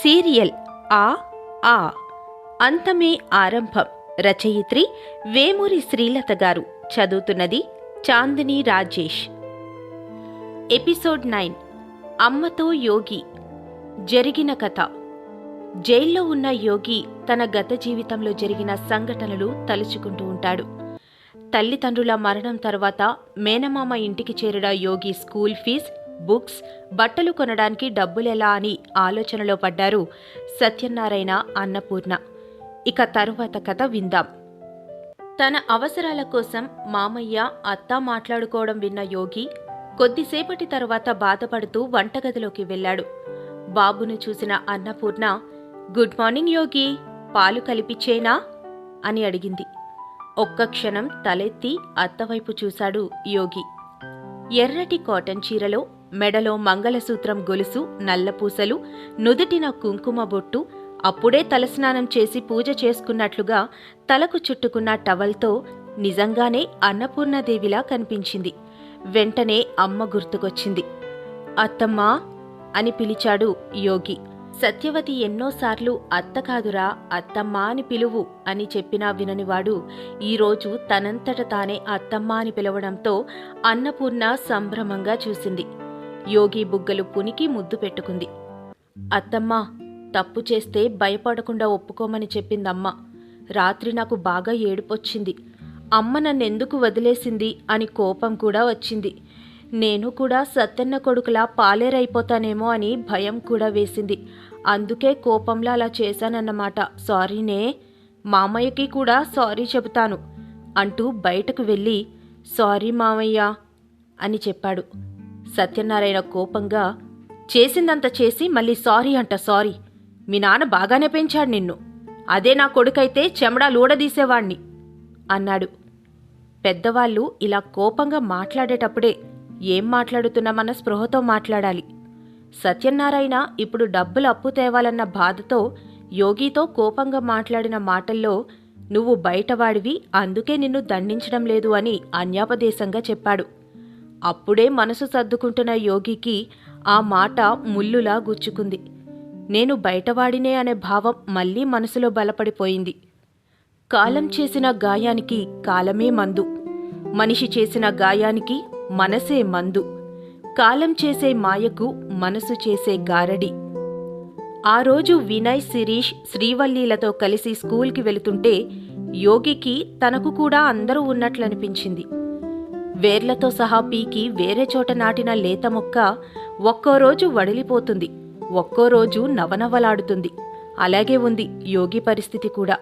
Serial ఆ ఆ అంతమే ఆరంభం. రచయిత్రి వేమూరి శ్రీలత గారు. చదువుతున్నది చాందిని రాజేష్. ఎపిసోడ్ 9. అమ్మతో యోగి. జరిగిన కథ. జైల్లో ఉన్న యోగి తన గత జీవితంలో జరిగిన సంఘటనలు తలుచుకుంటూ ఉంటాడు. తల్లిదండ్రుల మరణం తర్వాత మేనమామ ఇంటికి చేరిన యోగి స్కూల్ ఫీజు, బుక్స్, బట్టలు కొనడానికి డబ్బులెలా అని ఆలోచనలో పడ్డారు సత్యనారాయణ, అన్నపూర్ణ. ఇక తరువాత కథ విందాం. తన అవసరాల కోసం మామయ్య, అత్త మాట్లాడుకోవడం విన్న యోగి కొద్దిసేపటి తరువాత బాధపడుతూ వంటగదిలోకి వెళ్ళాడు. బాబును చూసిన అన్నపూర్ణ, గుడ్ మార్నింగ్ యోగి, పాలు కలిపిచ్చేనా అని అడిగింది. ఒక్క క్షణం తలెత్తి అత్తవైపు చూశాడు యోగి. ఎర్రటి కాటన్ చీరలో, మెడలో మంగళసూత్రం గొలుసు, నల్లపూసలు, నుదుటిన కుంకుమ బొట్టు, అప్పుడే తలస్నానం చేసి పూజ చేసుకున్నట్లుగా తలకు చుట్టుకున్న టవల్తో నిజంగానే అన్నపూర్ణదేవిలా కనిపించింది. వెంటనే అమ్మ గుర్తుకొచ్చింది. అత్తమ్మా అని పిలిచాడు యోగి. సత్యవతి ఎన్నోసార్లు అత్త కాదురా, అత్తమ్మా అని పిలువు అని చెప్పినా విననివాడు ఈరోజు తనంతట తానే అత్తమ్మా అని పిలవడంతో అన్నపూర్ణ సంభ్రమంగా చూసింది. యోగి బుగ్గలు పునికి ముద్దు పెట్టుకుంది. అత్తమ్మా, తప్పు చేస్తే భయపడకుండా ఒప్పుకోమని చెప్పిందమ్మ. రాత్రి నాకు బాగా ఏడుపొచ్చింది. అమ్మ నన్నెందుకు వదిలేసింది అని కోపం కూడా వచ్చింది. నేను కూడా సత్తన్న కొడుకులా పాలేరైపోతానేమో అని భయం కూడా వేసింది. అందుకే కోపంలో అలా చేశానన్నమాట. సారీనే, మామయ్యకి కూడా సారీ చెబుతాను అంటూ బయటకు వెళ్ళి సారీ మామయ్య అని చెప్పాడు. సత్యనారాయణ కోపంగా, చేసిందంత చేసి మళ్ళీ సారీ అంట సారీ. మీ నాన్న బాగానే పెంచాడు నిన్ను. అదే నా కొడుకైతే చెమడా లూడదీసేవాణ్ణి అన్నాడు. పెద్దవాళ్ళు ఇలా కోపంగా మాట్లాడేటప్పుడే ఏం మాట్లాడుతున్నామన్న స్పృహతో మాట్లాడాలి. సత్యనారాయణ ఇప్పుడు డబ్బులు అప్పు తేవాలన్న బాధతో యోగితో కోపంగా మాట్లాడిన మాటల్లో నువ్వు బయటవాడివి, అందుకే నిన్ను దండించడం లేదు అని అన్యాపదేశంగా చెప్పాడు. అప్పుడే మనసు సర్దుకుంటున్న యోగికి ఆ మాట ముల్లులా గుచ్చుకుంది. నేను బయటవాడినే అనే భావం మళ్లీ మనసులో బలపడిపోయింది. కాలం చేసిన గాయానికి కాలమే మందు, మనిషి చేసిన గాయానికి మనసే మందు. కాలం చేసే మాయకు మనసు చేసే గారడి. ఆ రోజు వినయ్, శిరీష్, శ్రీవల్లిలతో కలిసి స్కూల్కి వెళుతుంటే యోగికి తనకు కూడా అందరూ ఉన్నట్లనిపించింది. వేర్లతో సహా పీకి వేరే చోట నాటిన లేత మొక్క ఒక్కోరోజు వడిలిపోతుంది, ఒక్కోరోజు నవనవలాడుతుంది. అలాగే ఉంది యోగి పరిస్థితి కూడా.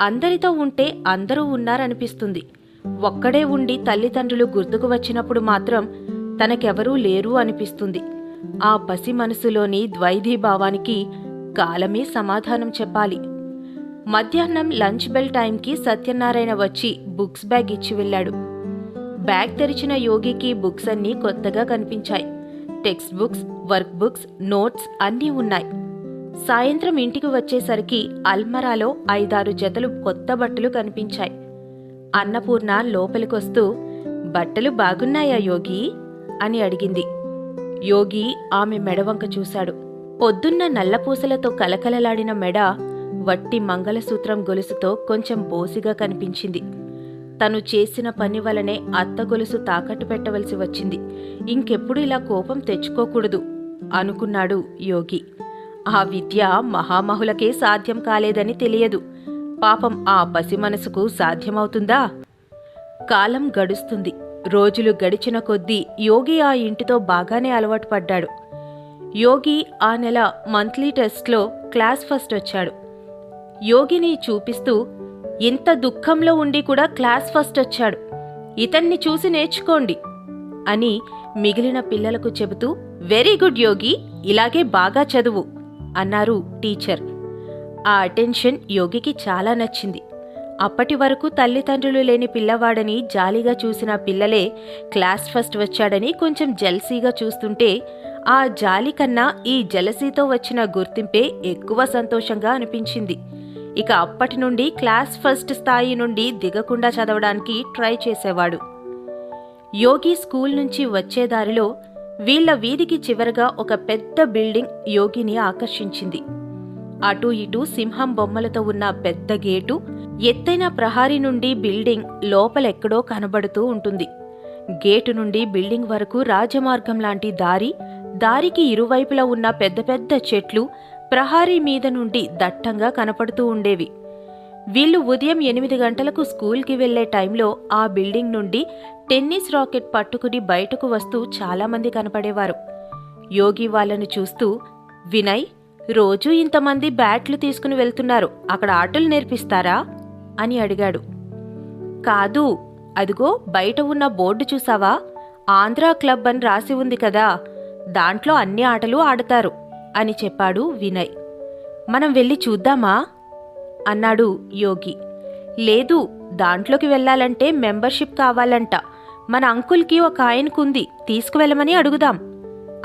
అందరితో ఉంటే అందరూ ఉన్నారనిపిస్తుంది. ఒక్కడే ఉండి తల్లిదండ్రులు గుర్తుకు వచ్చినప్పుడు మాత్రం తనకెవరూ లేరు అనిపిస్తుంది. ఆ పసి మనసులోని ద్వైధీభావానికి కాలమే సమాధానం చెప్పాలి. మధ్యాహ్నం లంచ్ బెల్ టైంకి సత్యనారాయణ వచ్చి బుక్స్ బ్యాగ్ ఇచ్చి వెళ్ళాడు. బ్యాగ్ తెరిచిన యోగికి బుక్స్ అన్నీ కొత్తగా కనిపించాయి. Text books, work books, notes అన్నీ ఉన్నాయి. సాయంత్రం ఇంటికి వచ్చేసరికి అల్మరాలో 5-6 జతలు కొత్త బట్టలు కనిపించాయి. అన్నపూర్ణ లోపలికొస్తూ, బట్టలు బాగున్నాయా యోగి అని అడిగింది. యోగి ఆమె మెడవంక చూశాడు. పొద్దున్న నల్లపూసలతో కలకలలాడిన మెడ వట్టి మంగళసూత్రం గొలుసుతో కొంచెం బోసిగా కనిపించింది. తను చేసిన పని వలనే అత్త గొలుసు తాకట్టు పెట్టవలసి వచ్చింది. ఇంకెప్పుడు ఇలా కోపం తెచ్చుకోకూడదు అనుకున్నాడు యోగి. ఆ విద్య మహామహులకే సాధ్యం కాలేదని తెలియదు. పాపం ఆ పసి మనసుకు సాధ్యమవుతుందా? కాలం గడుస్తుంది. రోజులు గడిచిన కొద్దీ యోగి ఆ ఇంటితో బాగానే అలవాటు పడ్డాడు. యోగి ఆ నెల మంత్లీ టెస్ట్లో క్లాస్ ఫస్ట్ వచ్చాడు. యోగిని చూపిస్తూ, ఇంత దుఃఖంలో ఉండి కూడా క్లాస్ ఫస్ట్ వచ్చాడు, ఇతన్ని చూసి నేర్చుకోండి అని మిగిలిన పిల్లలకు చెబుతూ, వెరీ గుడ్ యోగి, ఇలాగే బాగా చదువు అన్నారు టీచర్. ఆ అటెన్షన్ యోగికి చాలా నచ్చింది. అప్పటి వరకు తల్లిదండ్రులు లేని పిల్లవాడని జాలిగా చూసిన పిల్లలే క్లాస్ ఫస్ట్ వచ్చాడని కొంచెం జెలసీగా చూస్తుంటే ఆ జాలి కన్నా ఈ జెలసీతో వచ్చిన గుర్తింపే ఎక్కువ సంతోషంగా అనిపించింది. ఇక అప్పటి నుండి క్లాస్ ఫస్ట్ స్థాయి నుండి దిగకుండా చదవడానికి ట్రై చేసేవాడు. యోగి స్కూల్ నుంచి వచ్చే దారిలో వీళ్ల వీధికి చివరగా ఒక పెద్ద బిల్డింగ్ యోగిని ఆకర్షించింది. అటూ ఇటూ సింహం బొమ్మలతో ఉన్న పెద్ద గేటు, ఎత్తైన ప్రహారీ నుండి బిల్డింగ్ లోపలెక్కడో కనబడుతూ ఉంటుంది. గేటు నుండి బిల్డింగ్ వరకు రాజమార్గం లాంటి దారికి ఇరువైపులా ఉన్న పెద్ద పెద్ద చెట్లు ప్రహారీ మీద నుండి దట్టంగా కనపడుతూ ఉండేవి. వీళ్లు ఉదయం 8 గంటలకు స్కూల్కి వెళ్లే టైంలో ఆ బిల్డింగ్ నుండి టెన్నిస్ రాకెట్ పట్టుకుని బయటకు వస్తూ చాలామంది కనపడేవారు. యోగి వాళ్ళను చూస్తూ, వినయ్, రోజూ ఇంతమంది బ్యాట్లు తీసుకుని వెళ్తున్నారు, అక్కడ ఆటలు నేర్పిస్తారా అని అడిగాడు. కాదు, అదిగో బయట ఉన్న బోర్డు చూసావా, ఆంధ్రా క్లబ్ అని రాసి ఉంది కదా, దాంట్లో అన్ని ఆటలు ఆడతారు అని చెప్పాడు వినయ్. మనం వెళ్ళి చూద్దామా అన్నాడు యోగి. లేదు, దాంట్లోకి వెళ్లాలంటే మెంబర్షిప్ కావాలంట, మన అంకుల్కి ఒక ఆయనకుంది, తీసుకువెళ్ళమని అడుగుదాం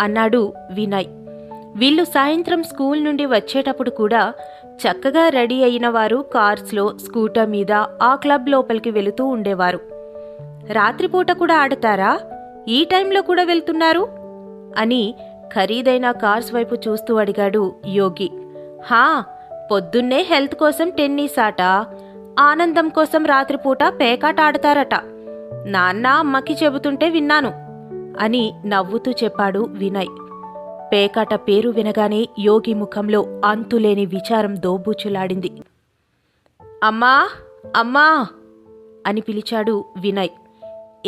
అన్నాడు వినయ్. వీళ్ళు సాయంత్రం స్కూల్ నుండి వచ్చేటప్పుడు కూడా చక్కగా రెడీ అయిన వారు కార్స్లో, స్కూటర్ మీద ఆ క్లబ్ లోపలికి వెళుతూ ఉండేవారు. రాత్రిపూట కూడా ఆడతారా, ఈ టైంలో కూడా వెళ్తున్నారు అని ఖరీదైన కార్స్ వైపు చూస్తూ అడిగాడు యోగి. హా, పొద్దున్నే హెల్త్ కోసం టెన్నిస్ ఆట, ఆనందం కోసం రాత్రిపూట పేకాట ఆడతారట, నాన్న అమ్మకి చెబుతుంటే విన్నాను అని నవ్వుతూ చెప్పాడు వినయ్. పేకాట పేరు వినగానే యోగి ముఖంలో అంతులేని విచారం దోబూచులాడింది. అమ్మా, అమ్మా అని పిలిచాడు వినయ్.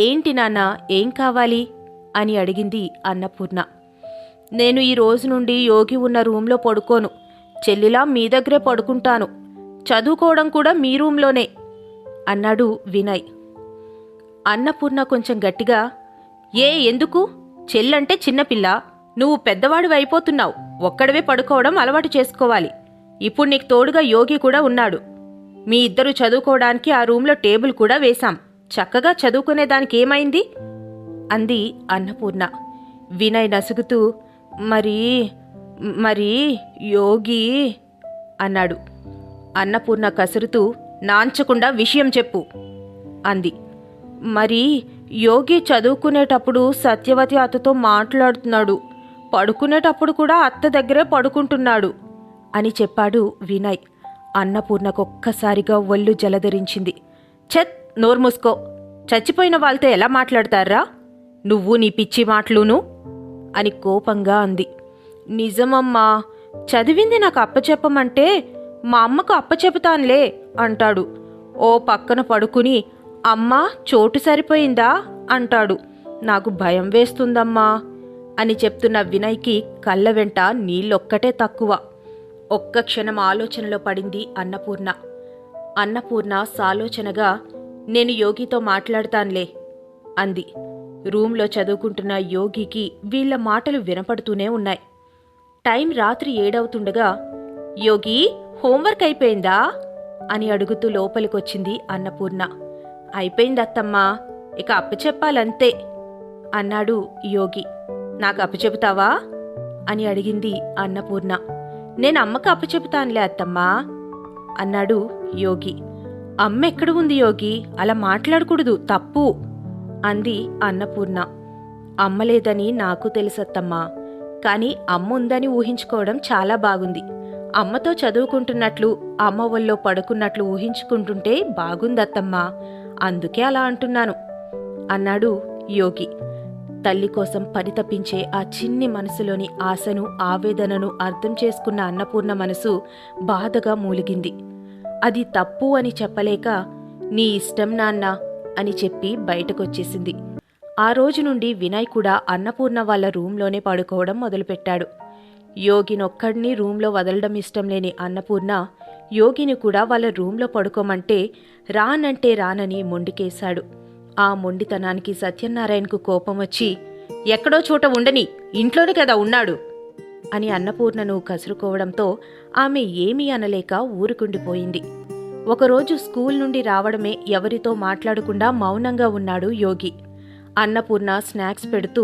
ఏంటి నాన్న, ఏం కావాలి అని అడిగింది అన్నపూర్ణ. నేను ఈ రోజు నుండి యోగి ఉన్న రూంలో పడుకోను, చెల్లిలా మీ దగ్గరే పడుకుంటాను, చదువుకోవడం కూడా మీ రూంలోనే అన్నాడు వినయ్. అన్నపూర్ణ కొంచెం గట్టిగా, ఎందుకు, చెల్లంటే చిన్నపిల్ల, నువ్వు పెద్దవాడివి అయిపోతున్నావు, ఒక్కడవే పడుకోవడం అలవాటు చేసుకోవాలి. ఇప్పుడు నీకు తోడుగా యోగి కూడా ఉన్నాడు, మీ ఇద్దరు చదువుకోవడానికి ఆ రూంలో టేబుల్ కూడా వేశాం, చక్కగా చదువుకునేదానికి ఏమైంది అంది అన్నపూర్ణ. వినయ్ నసుగుతూ, మరి యోగి అన్నాడు. అన్నపూర్ణ కసురుతూ, నాంచకుండా విషయం చెప్పు అంది. మరి యోగి చదువుకునేటప్పుడు సత్యవతి అత్తతో మాట్లాడుతున్నాడు, పడుకునేటప్పుడు కూడా అత్త దగ్గరే పడుకుంటున్నాడు అని చెప్పాడు వినయ్. అన్నపూర్ణకొక్కసారిగా ఒళ్ళు జలధరించింది. ఛత్, నోర్మూసుకో, చచ్చిపోయిన వాళ్ళతో ఎలా మాట్లాడతారా నువ్వు, నీ పిచ్చి మాటలును అని కోపంగా అంది. నిజమమ్మా, చదివింది నాకు అప్పచెప్పమంటే మా అమ్మకు అప్పచెపుతానులే అంటాడు, ఓ పక్కన పడుకుని అమ్మా చోటు సరిపోయిందా అంటాడు, నాకు భయం వేస్తుందమ్మా అని చెప్తున్న వినయ్కి కళ్ళ వెంట నీళ్ళొక్కటే తక్కువ. ఒక్క క్షణం ఆలోచనలో పడింది అన్నపూర్ణ. అన్నపూర్ణ సాలోచనగా, నేను యోగితో మాట్లాడతాన్లే అంది. రూంలో చదువుకుంటున్న యోగికి వీళ్ల మాటలు వినపడుతూనే ఉన్నాయి. టైం రాత్రి 7 అవుతుండగా, యోగి, హోంవర్క్ అయిపోయిందా అని అడుగుతూ లోపలికొచ్చింది అన్నపూర్ణ. అయిపోయిందత్తమ్మా, ఇక అప్పచెప్పాలంతే అన్నాడు యోగి. నాకు అప్పచెపుతావా అని అడిగింది అన్నపూర్ణ. నేను అమ్మకు అప్పచెపుతానులే అత్తమ్మా అన్నాడు యోగి. అమ్మ ఎక్కడ ఉంది యోగి, అలా మాట్లాడకూడదు, తప్పు అంది అన్నపూర్ణ. అమ్మలేదని నాకు తెలుసత్తమ్మా, కాని అమ్మ ఉందని ఊహించుకోవడం చాలా బాగుంది. అమ్మతో చదువుకుంటున్నట్లు, అమ్మ ఒళ్ళో పడుకున్నట్లు ఊహించుకుంటుంటే బాగుందత్తమ్మా, అందుకే అలా అంటున్నాను అన్నాడు యోగి. తల్లి కోసం పరితపించే ఆ చిన్ని మనసులోని ఆశను, ఆవేదనను అర్థం చేసుకున్న అన్నపూర్ణ మనసు బాధగా మూలిగింది. అది తప్పు అని చెప్పలేక, నీ ఇష్టం నాన్న అని చెప్పి బయటకొచ్చేసింది. ఆ రోజు నుండి వినయ్ కూడా అన్నపూర్ణ వాళ్ళ రూంలోనే పడుకోవడం మొదలుపెట్టాడు. యోగినొక్కడిని రూంలో వదలడం ఇష్టం లేని అన్నపూర్ణ యోగిని కూడా వాళ్ళ రూంలో పడుకోమంటే రానంటే రానని మొండికేశాడు. ఆ మొండితనానికి సత్యనారాయణకు కోపం వచ్చి, ఎక్కడో చోట ఉండని, ఇంట్లోనే కదా ఉన్నాడు అని అన్నపూర్ణను కసురుకోవడంతో ఆమె ఏమీ అనలేక ఊరుకుండిపోయింది. ఒకరోజు స్కూల్ నుండి రావడమే ఎవరితో మాట్లాడకుండా మౌనంగా ఉన్నాడు యోగి. అన్నపూర్ణ స్నాక్స్ పెడుతూ,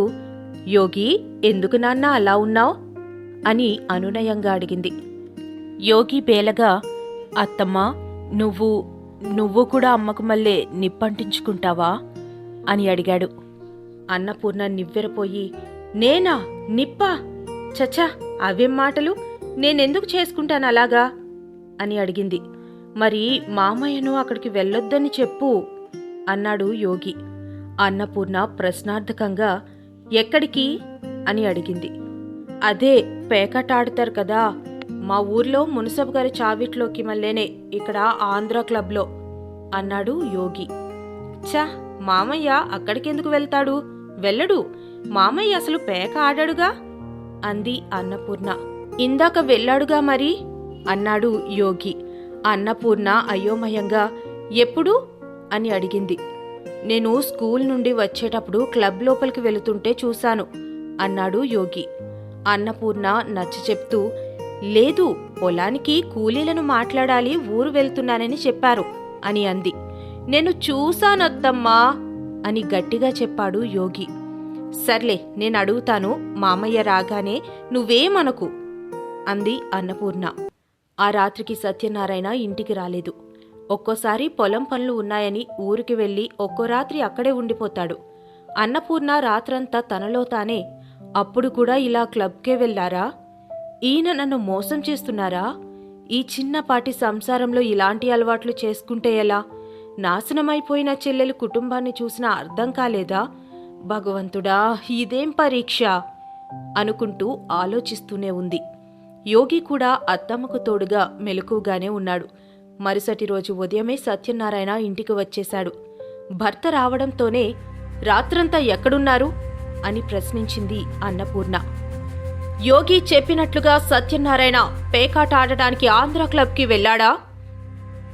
యోగి, ఎందుకు నాన్న అలా ఉన్నావ్ అని అనునయంగా అడిగింది. యోగి బేలగా, అత్తమ్మా, నువ్వు కూడా అమ్మకు మళ్ళీ నిప్పంటించుకుంటావా అని అడిగాడు. అన్నపూర్ణ నివ్వెరపోయి, నేనా? నిప్పా? చచ్చా, అవేం మాటలు! నేనెందుకు చేసుకుంటాను అలాగా అని అడిగింది. మరి మామయ్యను అక్కడికి వెళ్ళొద్దని చెప్పు అన్నాడు యోగి. అన్నపూర్ణ ప్రశ్నార్థకంగా ఎక్కడికి అని అడిగింది. అదే పేకాటాడుతారు కదా, మా ఊర్లో మున్సబ్ గారి చావిట్లోకి మళ్ళేనే, ఇక్కడ ఆంధ్ర క్లబ్లో అన్నాడు యోగి. ఛా, మామయ్య అక్కడికెందుకు వెళ్తాడు? వెళ్ళడు. మామయ్య అసలు పేక ఆడాడుగా అంది అన్నపూర్ణ. ఇందాక వెళ్ళాడుగా మరి అన్నాడు యోగి. అన్నపూర్ణ అయోమయంగా ఎప్పుడు అని అడిగింది. నేను స్కూల్ నుండి వచ్చేటప్పుడు క్లబ్ లోపలికి వెళుతుంటే చూశాను అన్నాడు యోగి. అన్నపూర్ణ నచ్చ చెప్తూ, లేదు, పొలానికి కూలీలను మాట్లాడాలి, ఊరు వెళ్తున్నానని చెప్పారు అని అంది. నేను చూశానత్తమ్మా అని గట్టిగా చెప్పాడు యోగి. సర్లే, నేను అడుగుతాను, మామయ్య రాగానే నువ్వేమనకు అంది అన్నపూర్ణ. ఆ రాత్రికి సత్యనారాయణ ఇంటికి రాలేదు. ఒక్కోసారి పొలం పనులు ఉన్నాయని ఊరికి వెళ్ళి ఒక్కో రాత్రి అక్కడే ఉండిపోతాడు. అన్నపూర్ణ రాత్రంతా తనలో తానే, అప్పుడు కూడా ఇలా క్లబ్కే వెళ్లారా? ఈయన నన్ను మోసం చేస్తున్నారా? ఈ చిన్నపాటి సంసారంలో ఇలాంటి అలవాట్లు చేసుకుంటే ఎలా? నాశనమైపోయిన చెల్లెలు కుటుంబాన్ని చూసినా అర్థం కాలేదా? భగవంతుడా, ఇదేం పరీక్ష అనుకుంటూ ఆలోచిస్తూనే ఉంది. యోగి కూడా అత్తమ్మకు తోడుగా మెలకుగానే ఉన్నాడు. మరుసటి రోజు ఉదయమే సత్యనారాయణ ఇంటికి వచ్చేశాడు. భర్త రావడంతోనే, రాత్రంతా ఎక్కడున్నారు అని ప్రశ్నించింది అన్నపూర్ణ. యోగి చెప్పినట్లుగా సత్యనారాయణ పేకాట ఆడడానికి ఆంధ్ర క్లబ్కి వెళ్ళాడా?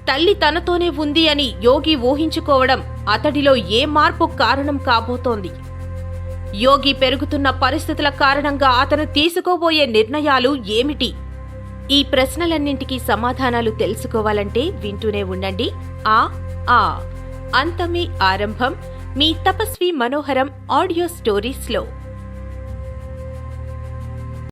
తల్లి తనతోనే ఉంది అని యోగి ఊహించుకోవడం అతడిలో ఏ మార్పు కారణం కాబోతోంది? యోగి పెరుగుతున్న పరిస్థితుల కారణంగా అతను తీసుకోబోయే నిర్ణయాలు ఏమిటి? ఈ ప్రశ్నలన్నింటికీ సమాధానాలు తెలుసుకోవాలంటే వింటూనే ఉండండి ఆ అంతమే ఆరంభం, మీ తపస్వి మనోహరం ఆడియో స్టోరీస్లో.